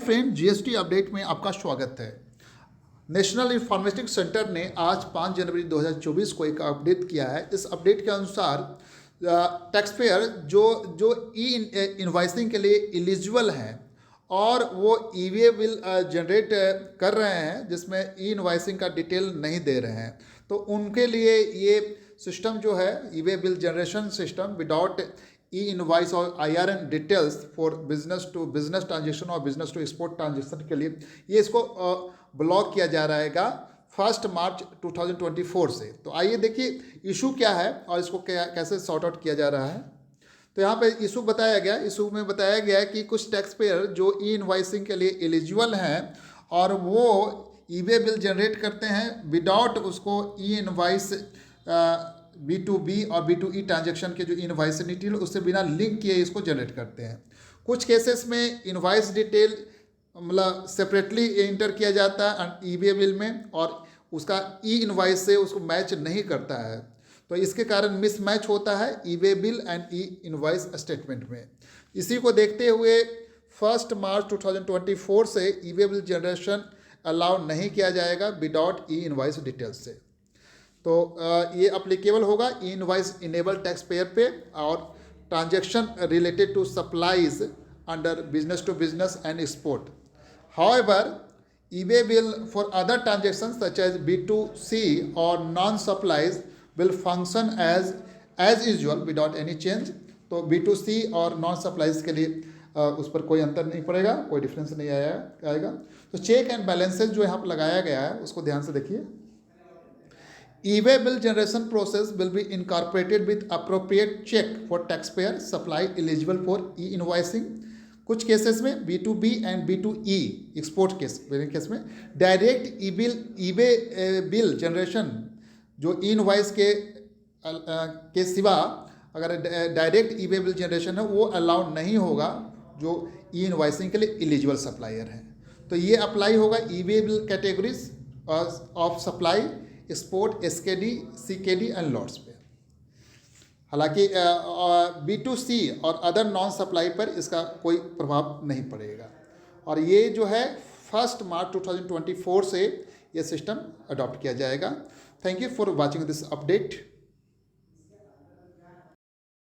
Friend, GST update में आपका स्वागत है। नेशनल इंफॉर्मेटिक्स सेंटर ने आज 5 जनवरी 2024 को एक अपडेट किया है। इस अपडेट के अनुसार टैक्स पेयर जो जो ई इनवाइसिंग के लिए एलिजिबल हैं और वो ई वे बिल जनरेट कर रहे हैं जिसमें ई इनवाइसिंग का डिटेल नहीं दे रहे हैं, तो उनके लिए ये सिस्टम जो है e way bill generation system without e invoice और IRN details for business to business transaction और बिजनेस टू एक्सपोर्ट ट्रांजेक्शन के लिए ये इसको ब्लॉक किया जा रहेगा 1 मार्च 2024 से। तो आइए देखिए इशू क्या है और इसको कैसे सॉर्ट आउट किया जा रहा है। तो यहाँ पे इशू बताया गया, इशू में बताया गया है कि कुछ टैक्स पेयर जो ई इनवाइसिंग के लिए एलिजिबल हैं और वो ई वे बिल जनरेट करते हैं विदाउट उसको ई इनवाइस B2B और B2E ट्रांजेक्शन के जो इनवाइस डिटेल उससे बिना लिंक किए इसको जनरेट करते हैं। कुछ केसेस में इनवाइस डिटेल मतलब सेपरेटली एंटर किया जाता है ई वे बिल में और उसका ई इनवाइस से उसको मैच नहीं करता है, तो इसके कारण मिसमैच होता है e way bill and e invoice statement में। इसी को देखते हुए 1 मार्च 2024 से e way bill generation allow नहीं किया जाएगा विदाउट ई इनवाइस डिटेल्स से। तो ये अप्लीकेबल होगा e invoice enable tax payer पे और transaction related to supplies under business to business and export. However e way bill for other transaction such as B2C और non supplies will function as usual without any change. तो B2C और non supplies के लिए उस पर कोई अंतर नहीं पड़ेगा, कोई डिफरेंस नहीं आएगा। तो चेक एंड बैलेंसेज जो यहाँ पर लगाया गया है उसको ध्यान से देखिए। E-way bill generation process will be incorporated with appropriate check for taxpayer supply eligible for e-invoicing। कुछ केसेस में B2B and B2E export case में डायरेक्ट ई वे बिल जनरेशन जो ई इनवाइस के सिवा अगर डायरेक्ट ई वे बिल जनरेशन है वो allow नहीं होगा जो ई इनवाइसिंग के लिए एलिजिबल सप्लायर हैं। तो ये अप्लाई होगा e way bill categories of supply export SKD CKD and lots पे। हालांकि B2C और अदर नॉन सप्लाई पर इसका कोई प्रभाव नहीं पड़ेगा और ये जो है 1 मार्च 2024 से ये सिस्टम अडॉप्ट किया जाएगा। Thank you for watching this update.